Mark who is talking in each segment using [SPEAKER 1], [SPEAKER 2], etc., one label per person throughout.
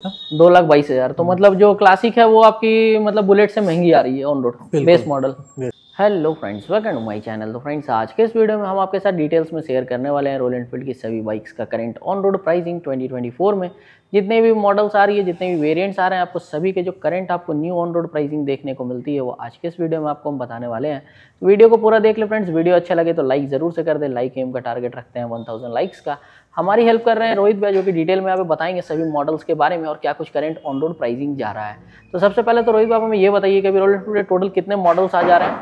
[SPEAKER 1] 2,22,000। तो मतलब जो क्लासिक है वो आपकी मतलब बुलेट से महंगी आ रही है on road base model. Hello friends, welcome to my channel. तो फ्रेंड्स, आज के इस वीडियो में हम आपके साथ डिटेल्स में शेयर करने वाले हैं रॉयल एनफील्ड की सभी बाइक्स का करंट ऑन रोड प्राइसिंग 2024 में जितने भी मॉडल्स आ रही है, जितने भी वेरिएंट्स आ रहे हैं, आपको सभी के जो करंट आपको न्यू ऑन रोड प्राइसिंग देखने को मिलती है वो आज के इस वीडियो में आपको हम बताने वाले हैं। तो वीडियो को पूरा देख ले फ्रेंड्स। वीडियो अच्छा लगे तो लाइक जरूर से कर दे। लाइक एम का टारगेट रखते हैं 1000 लाइक्स का। हमारी हेल्प कर रहे हैं रोहित भाई, जो कि डिटेल में यहाँ पे बताएंगे सभी मॉडल्स के बारे में और क्या कुछ करंट ऑन रोड प्राइसिंग जा रहा है। तो सबसे पहले तो रोहित भाई हमें ये बताइए कि अभी रॉयल एनफील्ड टोटल कितने मॉडल्स आ जा रहे हैं?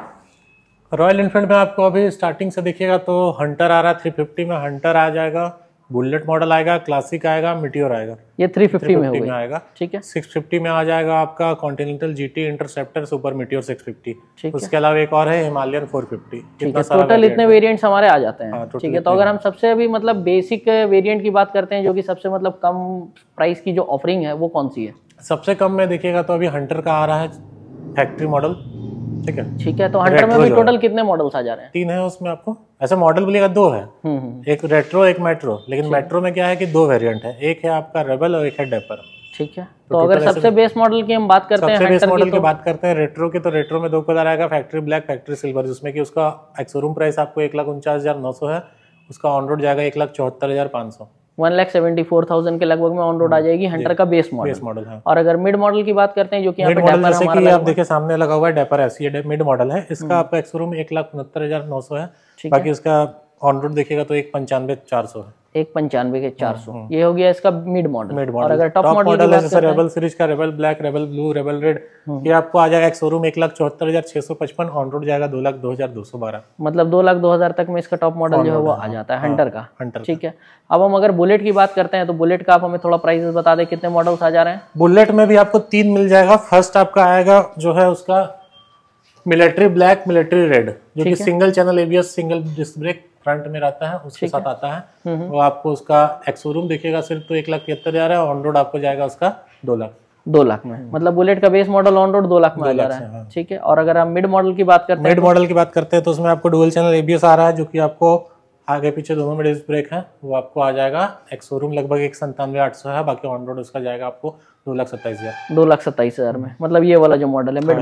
[SPEAKER 2] रॉयल एनफील्ड में आपको अभी स्टार्टिंग से देखिएगा तो हंटर आ रहा है, 350 में हंटर आ जाएगा, बुलेट मॉडल आएगा, क्लासिक आएगा, मीटियोर आएगा।
[SPEAKER 1] ये 350 में आएगा, ठीक है।
[SPEAKER 2] 650 में आ जाएगा आपका continental GT, interceptor, super meteor 650। उसके अलावा एक और है हिमालयन 450।
[SPEAKER 1] ठीक है, टोटल इतने वेरिएंट्स हमारे आ जाते हैं। ठीक है, तो अगर हम सबसे अभी मतलब बेसिक वेरिएंट की बात करते हैं, जो कि सबसे मतलब कम प्राइस की जो ऑफरिंग है वो कौन सी है?
[SPEAKER 2] सबसे कम में देखिएगा तो अभी हंटर का आ रहा है फैक्ट्री मॉडल। ठीक है,
[SPEAKER 1] ठीक है। तो हंटर में भी टोटल कितने मॉडल्स आ जा रहे हैं?
[SPEAKER 2] 3 है उसमें। आपको ऐसा मॉडल बोलिएगा 2 है, एक रेट्रो एक मेट्रो। लेकिन मेट्रो में क्या है कि 2 वेरिएंट है, एक है आपका रेबल और एक है डेपर।
[SPEAKER 1] ठीक है, तो अगर सबसे बेस मॉडल की हम बात करते हैं,
[SPEAKER 2] सबसे बेस मॉडल की बात करते हैं रेट्रो की, तो रेट्रो में 2 कलर आएगा, फैक्ट्री ब्लैक, फैक्ट्री सिल्वर, जिसमें कि उसका एक्स-शोरूम प्राइस आपको 1,49,900 है। उसका ऑन रोड जाएगा 1,74,500,
[SPEAKER 1] 1,74,000 के लगभग में ऑन रोड आ जाएगी हंटर का बेस मॉडल है। और अगर मिड मॉडल की बात करते हैं, जो कि यहाँ पे डेपर
[SPEAKER 2] जैसे कि आप देखिए सामने लगा हुआ है डेपर, ऐसी मिड मॉडल है। इसका आपका एक्स-शोरूम 1,69,900 है। बाकी इसका ऑन रोड देखिएगा तो 1,95,400 है।
[SPEAKER 1] 1,95,400 ये हो गया इसका मिड मॉडल। और अगर टॉप मॉडल है जैसे
[SPEAKER 2] रेबल सीरीज का, rebel black, rebel blue, rebel red, ये आपको आ जाएगा एक्स-शोरूम 1,74,655, ऑन रोड जाएगा 2,02,212।
[SPEAKER 1] मतलब 2,02,000 तक में इसका टॉप मॉडल जो है वो आ जाता है हंटर का। ठीक है, अब हम अगर बुलेट की बात करते हैं तो बुलेट का आप हमें थोड़ा प्राइसेस बता दें, कितने मॉडल्स आ जा रहे हैं?
[SPEAKER 2] बुलेट में भी आपको 3 मिल जाएगा। फर्स्ट आपका आएगा जो है उसका मिलिट्री ब्लैक, मिलिट्री रेड, जो कि single channel ABS, single disc brake front में रहता है, उसके साथ आता है। वो आपको उसका एक्स-शोरूम देखिएगा सिर्फ तो 1,73,000 है, ऑन रोड आपको जाएगा उसका 2 लाख में। मतलब बुलेट का base model on road 2 lakh में आ जा रहा है। ठीक है, और अगर हम मिड मॉडल की बात करते हैं, मिड मॉडल की बात करते हैं तो उसमें आपको डुअल चैनल ABS आ रहा है, जो कि आपको आगे पीछे दोनों में डिस्क ब्रेक है। वो आपको आ जाएगा एक्स-शोरूम लगभग 1,97,800 है, बाकी ऑन रोड उसका जाएगा आपको 2,27,000।
[SPEAKER 1] 2,27,000 में। मतलब ये वाला जो मॉडल है मिड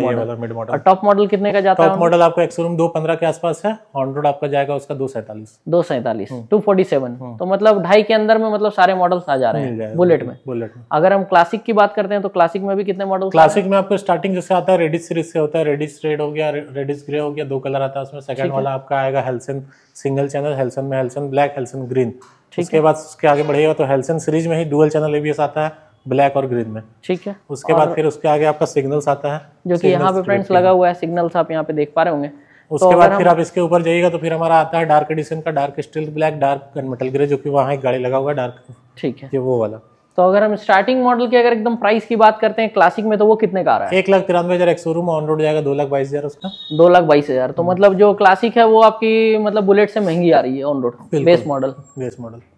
[SPEAKER 1] मॉडल। और टॉप मॉडल कितने का जाता है?
[SPEAKER 2] टॉप मॉडल आपको एक्स-शोरूम 2,15 के आसपास है, ऑन रोड आपका जाएगा उसका 2,47।
[SPEAKER 1] 247। तो मतलब 2.5 के अंदर में मतलब सारे मॉडल्स आ जा रहे हैं बुलेट में। अगर हम क्लासिक की बात करते हैं तो क्लासिक में भी कितने मॉडल?
[SPEAKER 2] क्लासिक में आपको स्टार्टिंग जैसे आता है रेडिश सीरीज से होता है, रेडिश रेड हो गया, रेडिश ग्रे हो गया, 2 कलर आता है उसमें। सेकंड वाला आपका आएगा हेल्सन सिंगल चैनल, हेल्सन में हेल्सन ब्लैक, हेल्सन ग्रीन। उसके बाद उसके आगे बढ़ेगा तो हेल्सन सीरीज में ही डुअल चैनल ABS आता है, ब्लैक और ग्रीन में।
[SPEAKER 1] ठीक है,
[SPEAKER 2] उसके बाद फिर उसके आगे आपका सिग्नल्स आता है,
[SPEAKER 1] जो कि यहाँ पे फ्रेंड्स लगा हुआ है, सिग्नल्स आप यहाँ पे देख पा रहे होंगे।
[SPEAKER 2] उसके बाद फिर आप इसके ऊपर जाइएगा तो फिर हमारा आता है डार्क एडिशन का, dark steel black, dark gunmetal grey, जो कि वहाँ एक गाड़ी लगा हुआ है डार्क। ठीक है, ये वो वाला। तो
[SPEAKER 1] अगर हम स्टार्टिंग मॉडल की अगर एकदम प्राइस की बात करते हैं क्लासिक में, तो वो कितने का आ रहा है?
[SPEAKER 2] 1,93,000 एक्स-शोरूम, ऑन रोड जाएगा 2,22,000 उसका।
[SPEAKER 1] 2,22,000। तो मतलब जो क्लासिक है वो आपकी मतलब बुलेट से महंगी आ रही है ऑन रोड बेस मॉडल।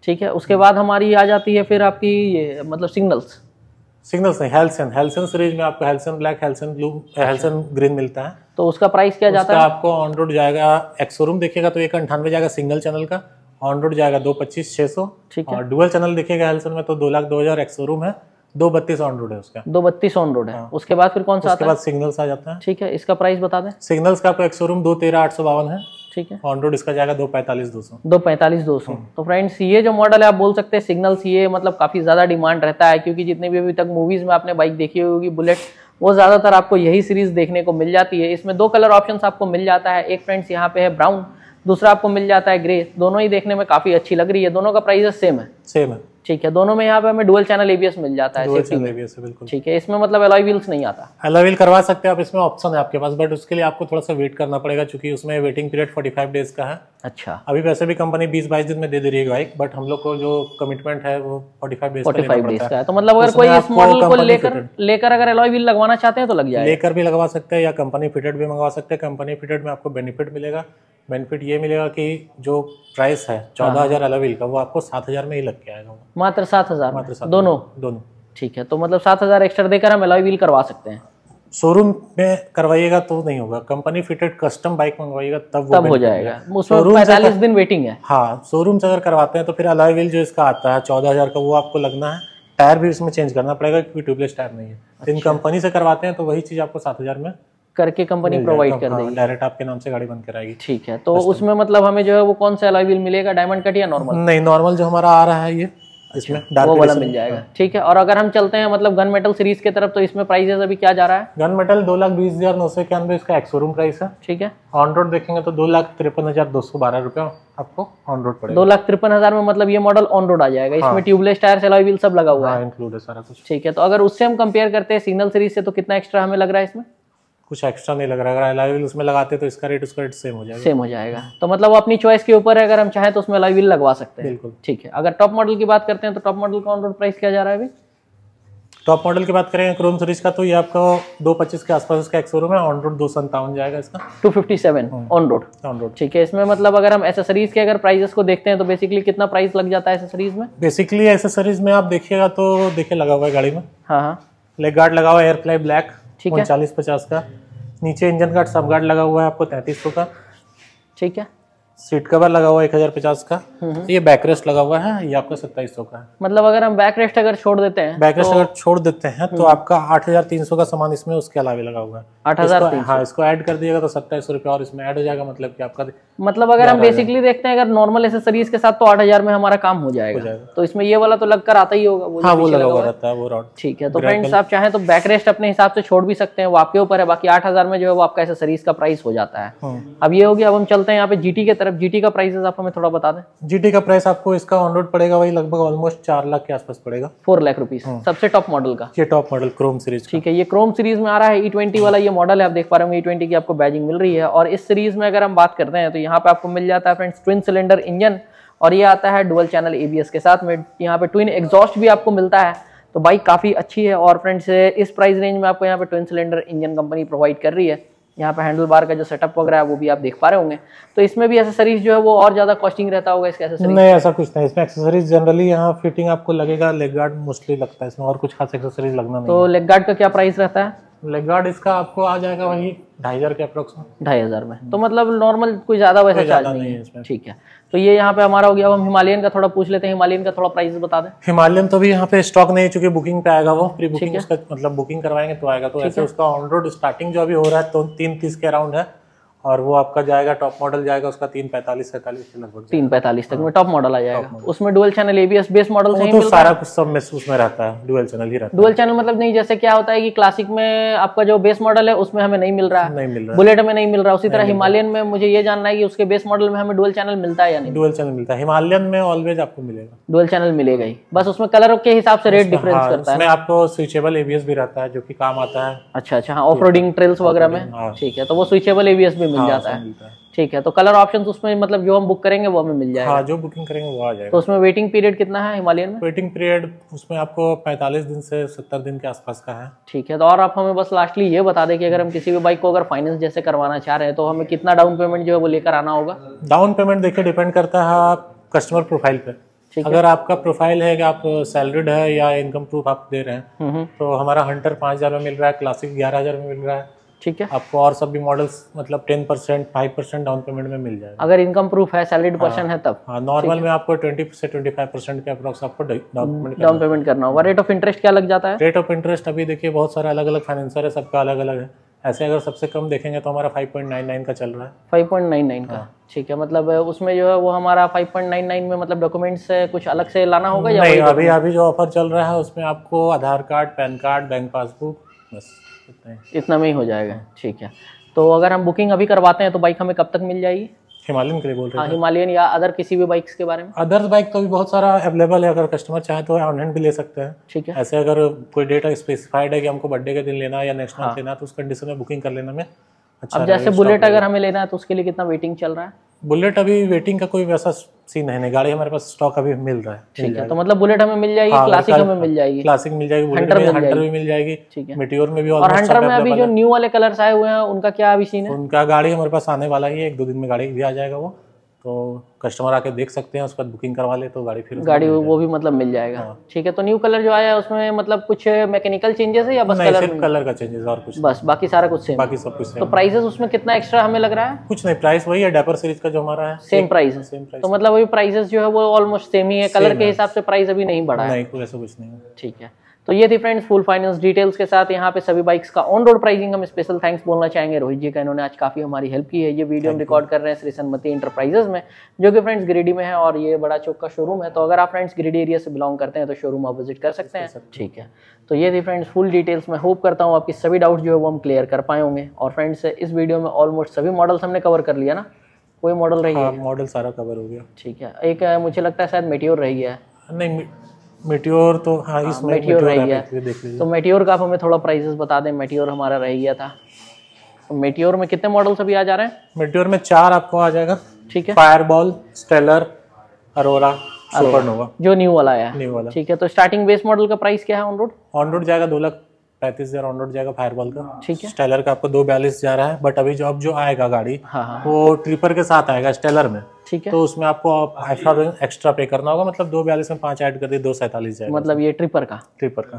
[SPEAKER 1] ठीक है, उसके बाद हमारी आ जाती है फिर आपकी ये मतलब सिग्नल्स
[SPEAKER 2] नहीं, हेल्सन सीरीज में आपको हेल्सन ब्लैक, हेल्सन ब्लू, हेल्सन ग्रीन मिलता है।
[SPEAKER 1] तो उसका प्राइस क्या जाता है?
[SPEAKER 2] आपको ऑन रोड जाएगा एक्स-शोरूम देखिएगा तो 1,98,000 जाएगा सिंगल चैनल का, ऑन रोड जाएगा 2,25,600। ठीक है, और डुअल चैनल देखिएगा हेल्सन में तो 2,02,000 एक्स-शोरूम है, 2,32 ऑन रोड है उसका।
[SPEAKER 1] 2,32 ऑन रोड है। उसके बाद फिर कौन सा आता है?
[SPEAKER 2] उसके बाद सिग्नल्स आ जाता है।
[SPEAKER 1] ठीक है, इसका प्राइस बता दें।
[SPEAKER 2] सिग्नल्स का आपको एक्स-शोरूम 2,13,852 है। ठीक है, ऑन रोड इसका जाएगा 2,45,200।
[SPEAKER 1] 2,45,200। तो फ्रेंड्स, ये जो मॉडल है आप बोल सकते हैं सिग्नल्स, ये मतलब काफी ज्यादा डिमांड रहता है, क्योंकि जितने भी अभी तक मूवीज में आपने बाइक देखी होगी बुलेट, वो ज्यादातर आपको यही सीरीज देखने को मिल जाती है। इसमें 2 कलर ऑप्शंस आपको मिल जाता है, एक फ्रेंड्स यहाँ पे है ब्राउन, दूसरा आपको मिल जाता है ग्रे। दोनों ही देखने में काफी अच्छी लग रही है, दोनों का प्राइस सेम है। ठीक है, दोनों में यहाँ पे हमें डुअल चैनल ABS मिल जाता है। बिल्कुल ठीक है, इसमें मतलब अलॉय व्हील्स नहीं आता।
[SPEAKER 2] अलॉय व्हील करवा सकते हैं आप, इसमें ऑप्शन है आपके पास, बट उसके लिए आपको थोड़ा सा वेट करना पड़ेगा, क्योंकि उसमें वेटिंग पीरियड 45 डेज का है।
[SPEAKER 1] अच्छा,
[SPEAKER 2] अभी वैसे भी कंपनी 20-22 दिन में दे दे रही है बाइक, बट हम लोग को जो कमिटमेंट है वो 45 डेज
[SPEAKER 1] का है। तो मतलब अगर कोई इस मॉडल को लेकर अगर अलॉय व्हील लगवाना चाहते हैं तो लग जाएगा।
[SPEAKER 2] लेकर भी लगवा सकते हैं या कंपनी फिटेड भी मंगवा सकते हैं। कंपनी फिटेड में आपको बेनिफिट मिलेगा। बेनिफिट ये मिलेगा कि जो प्राइस है 14,000 अलॉय व्हील का, वो आपको 7,000 में ही लग के आएगा।
[SPEAKER 1] मात्र 7,000 दोनों। ठीक है, तो मतलब 7,000 एक्स्ट्रा देकर हम अलॉय व्हील करवा सकते हैं।
[SPEAKER 2] शोरूम में करवाइएगा तो नहीं होगा, कंपनी फिटेड कस्टम बाइक मंगवाइएगा तब
[SPEAKER 1] हो जाएगा। उसमें 45 दिन वेटिंग है।
[SPEAKER 2] हाँ, शोरूम से अगर करवाते हैं तो फिर अलॉय व्हील जो इसका आता है 14,000 का, वो आपको लगना है टायर भी इसमें चेंज करना पड़ेगा क्योंकि ट्यूबलेस टायर नहीं है। तो इन कंपनी से करवाते हैं तो वही चीज आपको 7,000 में
[SPEAKER 1] करके कंपनी प्रोवाइड कर देगी,
[SPEAKER 2] डायरेक्ट आपके नाम से गाड़ी बन कर आएगी।
[SPEAKER 1] ठीक है, तो उसमें मतलब हमें जो है वो कौन सा अलॉय व्हील मिलेगा, डायमंड कट या नॉर्मल?
[SPEAKER 2] नहीं, नॉर्मल जो हमारा आ रहा है ये, इसमें
[SPEAKER 1] वो वाला मिल जाएगा, ठीक है। और अगर हम चलते हैं मतलब गन मेटल सीरीज की तरफ, तो इसमें प्राइसेस अभी क्या जा रहा है?
[SPEAKER 2] गन मेटल 2,20,991 इसका एक्स शोरूम प्राइस है, ठीक है। ऑन रोड देखेंगे तो 2,53,212 रुपया आपको ऑन रोड पड़ेगा।
[SPEAKER 1] 2,53,000 में मतलब ये मॉडल ऑन रोड आ जाएगा। इसमें ट्यूबलेस टायर, अलॉय व्हील सब लगा हुआ है,
[SPEAKER 2] इंक्लूड है सारा कुछ,
[SPEAKER 1] ठीक है। तो अगर उससे हम कंपेयर करते हैं सिग्नल सीरीज से, तो कितना एक्स्ट्रा हमें लग रहा है इसमें?
[SPEAKER 2] कुछ एक्स्ट्रा नहीं लग रहा है। अगर अलॉय व्हील उसमें लगाते तो इसका रेट उसका रेट सेम हो जाएगा,
[SPEAKER 1] सेम हो जाएगा। तो मतलब वो अपनी चॉइस के ऊपर है, अगर हम चाहें तो उसमें अलॉय व्हील लगवा सकते हैं,
[SPEAKER 2] बिल्कुल,
[SPEAKER 1] ठीक है। अगर टॉप मॉडल की बात करते हैं तो टॉप मॉडल का ऑन रोड प्राइस क्या जा रहा है अभी?
[SPEAKER 2] टॉप मॉडल की बात करें क्रोम सीरीज का तो ये आपको 225 के आसपास इसका एक शोरूम है, ऑन रोड 257 जाएगा इसका,
[SPEAKER 1] 257 ऑन रोड, ठीक है। इसमें मतलब अगर हम एसेसरीज के अगर प्राइसेस को देखते हैं तो बेसिकली कितना प्राइस लग जाता है एसेसरीज में?
[SPEAKER 2] बेसिकली एसेसरीज में आप देखिएगा तो देखिए लगा हुआ है गाड़ी में,
[SPEAKER 1] हाँ,
[SPEAKER 2] लेग गार्ड लगा हुआ है एयरफ्लाई ब्लैक,
[SPEAKER 1] ठीक है,
[SPEAKER 2] 3950 का। नीचे इंजन गार्ड सब गार्ड लगा हुआ है आपको 3300 का,
[SPEAKER 1] ठीक है।
[SPEAKER 2] सीट कवर लगा हुआ है 1050 का। ये बैक रेस्ट लगा हुआ है, ये आपका 2700 का है।
[SPEAKER 1] मतलब अगर हम बैक रेस्ट अगर छोड़ देते हैं,
[SPEAKER 2] बैक रेस्ट अगर छोड़ देते हैं तो आपका 8,300 का सामान इसमें उसके अलावा लगा हुआ है।
[SPEAKER 1] 8,300,
[SPEAKER 2] हाँ, इसको ऐड कर दिएगा तो 2700 रुपया और इसमें ऐड हो जाएगा, मतलब कि आपका
[SPEAKER 1] मतलब अगर हम बेसिकली देखते हैं अगर नॉर्मल एसेसरीज के साथ तो 8,000 में हमारा काम हो जाएगा। तो इसमें ये वाला तो लगकर आता ही होगा,
[SPEAKER 2] वो लगा हुआ रहता है वो रॉड,
[SPEAKER 1] ठीक है। तो फ्रेंड्स आप चाहें तो बैक रेस्ट अपने हिसाब से छोड़ भी सकते हैं, वो आपके ऊपर है। बाकी 8,000 में जो है वो आपका एसेसरीज का प्राइस हो जाता है। अब ये हो गया। अब हम चलते हैं यहाँ पे जीटी के तरफ। जीटी का प्राइस आप हमें थोड़ा बता दें।
[SPEAKER 2] जीटी का प्राइस आपको इसका ऑन रोड पड़ेगा वही लगभग ऑलमोस्ट 4 लाख के आसपास पड़ेगा,
[SPEAKER 1] 4 लाख रुपीज, सबसे टॉप मॉडल का।
[SPEAKER 2] ये टॉप मॉडल क्रोम सीरीज,
[SPEAKER 1] ठीक है। ये क्रोम सीरीज में आ रहा है, E20 वाला ये मॉडल है। आप देख पा रहे होंगे E20 की आपको बैजिंग मिल रही है। और इस सीरीज में अगर हम बात करते हैं तो यहाँ पे आपको मिल जाता है फ्रेंड्स ट्विन सिलेंडर इंजन, और ये आता है डुअल चैनल ABS के साथ में। यहाँ पे ट्विन एग्जॉस्ट भी आपको मिलता है, तो बाइक काफी अच्छी है। और फ्रेंड्स इस प्राइस रेंज में आपको यहाँ पे twin cylinder engine company provide कर रही है। यहाँ पे हैंडल बार का जो सेटअप वगैरह है वो भी आप देख पा रहे होंगे। तो इसमें भी एसेसरीज जो है वो और ज्यादा कॉस्टिंग रहता होगा इसका एसेसरीज?
[SPEAKER 2] नहीं, ऐसा कुछ नहीं। इसमें एक्सेसरीज जनरली यहाँ फिटिंग आपको लगेगा, लेग गार्ड मोस्टली लगता है इसमें, और कुछ खास एक्सेसरीज लगना नहीं।
[SPEAKER 1] तो लेग गार्ड का क्या प्राइस रहता है?
[SPEAKER 2] लेग गार्ड इसका आपको आ जाएगा वही 2,500 के अप्रोक्स में,
[SPEAKER 1] 2,500 में। तो मतलब नॉर्मल कोई ज्यादा वैसा चार्ज नहीं है इसमें, ठीक है। तो ये यहाँ पे हमारा हो गया। अब हम हिमालयन का थोड़ा पूछ लेते हैं, हिमालयन का थोड़ा प्राइस बता दें।
[SPEAKER 2] हिमालयन तो भी यहाँ पे स्टॉक नहीं है चूंकि बुकिंग पे आएगा, वो प्री बुकिंग उसका मतलब बुकिंग करवाएंगे तो आएगा। तो ऐसे उसका ऑन रोड स्टार्टिंग जो अभी हो रहा है तो 330 के अराउंड है, और वो आपका जाएगा टॉप मॉडल जाएगा उसका 345-47 के लगभग,
[SPEAKER 1] 345 तक में टॉप मॉडल आ जाएगा। उसमें dual channel ABS base model से ही
[SPEAKER 2] तो सारा कुछ सब में उसमें रहता है, डुअल चैनल ही रहता है।
[SPEAKER 1] डुअल चैनल मतलब नहीं, जैसे क्या होता है कि क्लासिक में आपका जो बेस मॉडल है उसमें हमें नहीं मिल रहा है,
[SPEAKER 2] नहीं मिल रहा है,
[SPEAKER 1] बुलेट में नहीं मिल रहा। उसी तरह हिमालयन में मुझे ये जानना है कि उसके बेस मॉडल में हमें डुअल चैनल मिलता है या नहीं?
[SPEAKER 2] डुअल चैनल मिलता है, हिमालयन में ऑलवेज आपको मिलेगा,
[SPEAKER 1] डुअल चैनल मिलेगा ही, बस उसमें कलर के हिसाब से रेट डिफरेंस करता है।
[SPEAKER 2] उसमें आपको स्विचेबल ABS भी रहता है जो कि काम आता है।
[SPEAKER 1] अच्छा, हाँ, ऑफ रोडिंग ट्रेल्स वगैरह में, ठीक है। तो वो स्विचेबल ABS भी मिल जाता है, ठीक है। तो कलर ऑप्शंस उसमें मतलब जो हम बुक करेंगे वो हमें मिल जाएगा।
[SPEAKER 2] हाँ, जो बुकिंग करेंगे वो आ जाएगा।
[SPEAKER 1] तो उसमें वेटिंग पीरियड कितना है हिमालयन में?
[SPEAKER 2] वेटिंग पीरियड उसमें आपको 45 दिन से 70 दिन के आसपास का है, ठीक
[SPEAKER 1] है। तो और आप हमें बस लास्टली ये बता दें कि अगर हम किसी भी बाइक को अगर फाइनेंस जैसे करवाना चाह रहे हैं तो हमें कितना डाउन पेमेंट जो है वो लेकर आना होगा?
[SPEAKER 2] डाउन पेमेंट देखिए डिपेंड करता है आप कस्टमर प्रोफाइल पे। अगर आपका प्रोफाइल है कि आप सैलरीड है या इनकम प्रूफ आप दे रहे हैं तो हमारा हंटर 5,000 में मिल रहा है, क्लासिक 11,000 में मिल रहा है, ठीक है। आपको और सब भी मॉडल्स मतलब 10% 5% डाउन पेमेंट में मिल जाएगा अगर
[SPEAKER 1] इनकम प्रूफ है, सैलरीड पर्सन है तब।
[SPEAKER 2] हाँ, नॉर्मल में आपको 20 से 25% के अप्रॉक्स आपको
[SPEAKER 1] डाउन पेमेंट करना होगा। रेट ऑफ इंटरेस्ट क्या लग जाता है?
[SPEAKER 2] रेट ऑफ इंटरेस्ट अभी देखिए बहुत सारे अलग अलग फाइनेंसर है, सबका अलग अलग है। ऐसे अगर सबसे कम देखेंगे तो हमारा 5.99 का चल रहा है,
[SPEAKER 1] 5.99 का, ठीक है। मतलब उसमें जो है वो हमारा 5.99 में मतलब डॉक्यूमेंट्स कुछ अलग से लाना होगा या
[SPEAKER 2] नहीं? अभी जो ऑफर चल रहा है उसमें आपको Aadhaar card, PAN card, bank passbook, बस
[SPEAKER 1] इतना में ही हो जाएगा, ठीक है। तो अगर हम बुकिंग अभी करवाते हैं तो बाइक हमें कब तक मिल जाएगी?
[SPEAKER 2] हिमालयन के लिए बोल रहे हैं?
[SPEAKER 1] हाँ, हिमालयन या अदर किसी भी बाइक्स के बारे में?
[SPEAKER 2] अदर्स बाइक तो भी बहुत सारा अवेलेबल है, अगर कस्टमर चाहे तो ऑन हैंड भी ले सकते हैं, ठीक है। ऐसे अगर कोई डेट स्पेसिफाइड है कि हमको बर्थडे के दिन लेना है या नेक्स्ट मंथ लेना है तो उस कंडीशन में बुकिंग कर लेना में अच्छा।
[SPEAKER 1] अब जैसे बुलेट अगर हमें लेना है तो उसके लिए कितना वेटिंग चल रहा है?
[SPEAKER 2] बुलेट अभी वेटिंग का कोई वैसा सीन है नहीं, गाड़ी हमारे पास स्टॉक अभी मिल रहा है,
[SPEAKER 1] ठीक है। तो मतलब बुलेट हमें मिल जाएगी, क्लासिक हमें मिल जाएगी,
[SPEAKER 2] क्लासिक मिल जाएगी, हंटर भी मिल जाएगी, ठीक है। मेटियोर में भी,
[SPEAKER 1] और हंटर में अभी जो न्यू वाले कलर्स आए हुए हैं उनका क्या अभी सीन है?
[SPEAKER 2] उनका गाड़ी हमारे पास आने वाला ही है, 1-2 दिन में गाड़ी भी आ जाएगा वो, तो कस्टमर आके देख सकते हैं, उसके बाद बुकिंग करवा ले तो गाड़ी फिर
[SPEAKER 1] गाड़ी वो भी मतलब मिल जाएगा। ठीक है, तो न्यू कलर जो आया है उसमें मतलब कुछ मैकेनिकल चेंजेस है या बस
[SPEAKER 2] नहीं,
[SPEAKER 1] कलर
[SPEAKER 2] सिर्फ कलर का चेंजेस और कुछ
[SPEAKER 1] बस, बाकी सारा कुछ सेम?
[SPEAKER 2] बाकी सब कुछ
[SPEAKER 1] तो प्राइसेस उसमें कितना एक्स्ट्रा हमें लग रहा है?
[SPEAKER 2] कुछ नहीं, प्राइस वही है डायपर सीरीज का जो हमारा है,
[SPEAKER 1] सेम प्राइस है।
[SPEAKER 2] Same price.
[SPEAKER 1] तो मतलब अभी प्राइसेस जो है वो ऑलमोस्ट सेम ही है, कलर के हिसाब से प्राइस अभी नहीं बढ़ा है?
[SPEAKER 2] नहीं, कोई ऐसा कुछ नहीं है।
[SPEAKER 1] ठीक है, तो ये थी फ्रेंड्स फुल फाइनेंस डिटेल्स के साथ यहाँ पे सभी बाइक्स का ऑन रोड प्राइसिंग। हम स्पेशल थैंक्स बोलना चाहेंगे रोहित जी का, इन्होंने आज काफी हमारी हेल्प की है। ये वीडियो हम रिकॉर्ड कर रहे हैं श्री सन्मति इंटरप्राइजेज में, जो कि फ्रेंड्स गिरिडीह में है और ये बड़ा चौक का शोरूम है। तो अगर आप फ्रेंड्स गिरिडीह एरिया से बिलोंग करते हैं तो शोरूम आप विजिट कर सकते हैं। ठीक है, तो ये थी फ्रेंड्स फुल डिटेल्स। मैं होप करता हूँ आपकी सभी डाउट्स जो है वो हम क्लियर कर पाए होंगे। और फ्रेंड्स इस वीडियो में ऑलमोस्ट सभी मॉडल्स हमने कवर कर लिया ना, कोई मॉडल रही है?
[SPEAKER 2] मॉडल सारा कवर हो गया।
[SPEAKER 1] ठीक है, एक मुझे लगता है शायद मेटियोर रही है।
[SPEAKER 2] नहीं, मेटियोर तो हाँ, इसमें
[SPEAKER 1] मेटियोर रह गया।
[SPEAKER 2] देख लीजिए।
[SPEAKER 1] तो मेटियोर का आप हमें थोड़ा प्राइसेस बता दें। मेटियोर हमारा रह गया था, तो मेटियोर में कितने मॉडल्स अभी आ जा रहे हैं?
[SPEAKER 2] मेटियोर में 4 आपको आ जाएगा। ठीक है, फायरबॉल, स्टेलर, अरोरा, सुपरनोवा,
[SPEAKER 1] जो न्यू वाला आया है।
[SPEAKER 2] न्यू वाला।
[SPEAKER 1] ठीक है, तो स्टार्टिंग बेस मॉडल का प्राइस क्या है ऑन रोड?
[SPEAKER 2] ऑन रोड जाएगा 2,35,000 ऑन रोड जाएगा फायरबॉल का।
[SPEAKER 1] ठीक है,
[SPEAKER 2] स्टेलर का आपको 2,42 जा रहा है, बट अभी जो आएगा गाड़ी
[SPEAKER 1] हाँ,
[SPEAKER 2] वो ट्रिपर के साथ आएगा स्टेलर में।
[SPEAKER 1] ठीक है,
[SPEAKER 2] तो उसमें आपको एक्स्ट्रा पे करना होगा, मतलब 2,42 में 5 ऐड कर दिए, 2,47 जाएगा,
[SPEAKER 1] मतलब ये ट्रिपर का।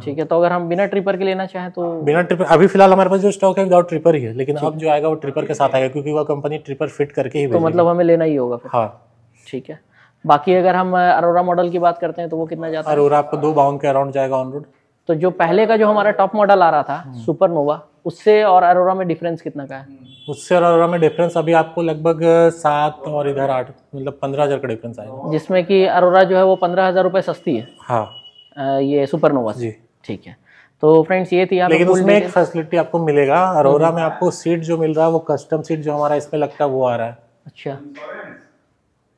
[SPEAKER 1] ठीक है, तो अगर हम बिना ट्रिपर के लेना चाहें तो?
[SPEAKER 2] बिना ट्रिपर अभी फिलहाल हमारे पास जो स्टॉक है विदाउट ट्रिपर ही है, लेकिन अब जो आएगा वो ट्रिपर के साथ आएगा, क्योंकि वो कंपनी ट्रिपर फिट करके ही
[SPEAKER 1] तो मतलब हमें लेना ही होगा फिर?
[SPEAKER 2] हाँ।
[SPEAKER 1] ठीक है, बाकी अगर हम अरोरा मॉडल की बात करते हैं तो वो कितना जाता है?
[SPEAKER 2] अरोरा आपको 2,52 के अराउंड जाएगा ऑन रोड।
[SPEAKER 1] तो जो पहले का जो हमारा टॉप मॉडल आ रहा था सुपरनोवा, उससे और अरोरा में डिफरेंस कितना का है? उससे
[SPEAKER 2] और अरोरा में डिफरेंस अभी आपको लगभग 7 और इधर 8, मतलब 15,000 का डिफरेंस आएगा,
[SPEAKER 1] जिसमें कि अरोरा जो है वो 15,000 रुपये सस्ती है।
[SPEAKER 2] हाँ,
[SPEAKER 1] ये सुपरनोवा जी। ठीक है, तो फ्रेंड्स ये थी।
[SPEAKER 2] लेकिन उसमें एक फैसिलिटी आपको मिलेगा, अरोरा में आपको सीट जो मिल रहा है वो कस्टम सीट जो हमारा इसमें लगता है वो आ रहा है।
[SPEAKER 1] अच्छा,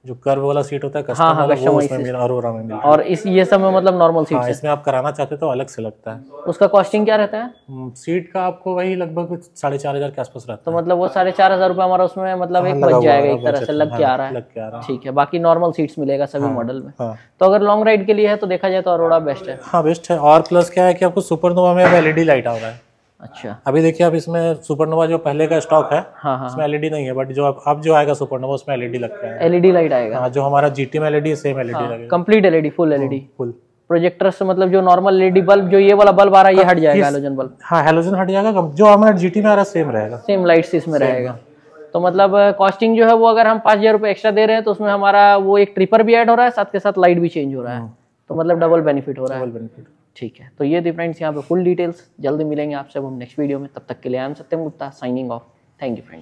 [SPEAKER 2] जो कर्व वाला सीट होता है कस्टम वाला, वो उसमें मिला, अरोरा में मिला।
[SPEAKER 1] और इस ये सब में मतलब नॉर्मल सीट है?
[SPEAKER 2] इसमें आप कराना चाहते तो अलग से लगता है।
[SPEAKER 1] उसका कॉस्टिंग क्या रहता है?
[SPEAKER 2] सीट का आपको वही लगभग 4,500 के आसपास रहता है।
[SPEAKER 1] तो मतलब वो 4,500 रुपये हमारा उसमें मतलब एक बच जाएगा, एक तरह से लग के आ रहा है। ठीक है, बाकी नॉर्मल सीट्स मिलेगा सभी मॉडल में। तो अगर लॉन्ग राइड के लिए है तो देखा जाए तो अरोरा बेस्ट है।
[SPEAKER 2] हाँ, बेस्ट है। और प्लस क्या है कि आपको सुपरनोवा में एलईडी लाइट आ रहा है।
[SPEAKER 1] अच्छा,
[SPEAKER 2] अभी देखिए आप इसमें सुपरनोवा जो पहले का स्टॉक है, हाँ, इसमें एलईडी नहीं है, बट जो अब जो आएगा सुपरनोवा उसमें एलईडी लगता है।
[SPEAKER 1] एलईडी लाइट आएगा? हाँ,
[SPEAKER 2] जो हमारा जीटी में एलईडी सेम एलईडी लगेगा,
[SPEAKER 1] complete LED, full LED,
[SPEAKER 2] full
[SPEAKER 1] projector से। मतलब जो नॉर्मल एलईडी बल्ब, जो ये वाला बल्ब आ रहा है, ये हट जाएगा, हैलोजन बल्ब?
[SPEAKER 2] हाँ, हैलोजन हट जाएगा। जो हमारा जीटी में आ रहा है सेम रहेगा,
[SPEAKER 1] सेम लाइट्स इसमें रहेगा। तो मतलब कॉस्टिंग जो है वो अगर हम 5,000 रुपये एक्स्ट्रा दे रहे हैं तो उसमें हमारा वो एक ट्रिपर भी ऐड हो रहा है, साथ के साथ लाइट भी चेंज हो रहा है, तो मतलब डबल बेनिफिट हो रहा है। ठीक है, तो ये थी फ्रेंड्स यहाँ पे फुल डिटेल्स। जल्दी मिलेंगे आपसे अब हम नेक्स्ट वीडियो में, तब तक के लिए I am Satyam Gupta signing off. Thank you friends.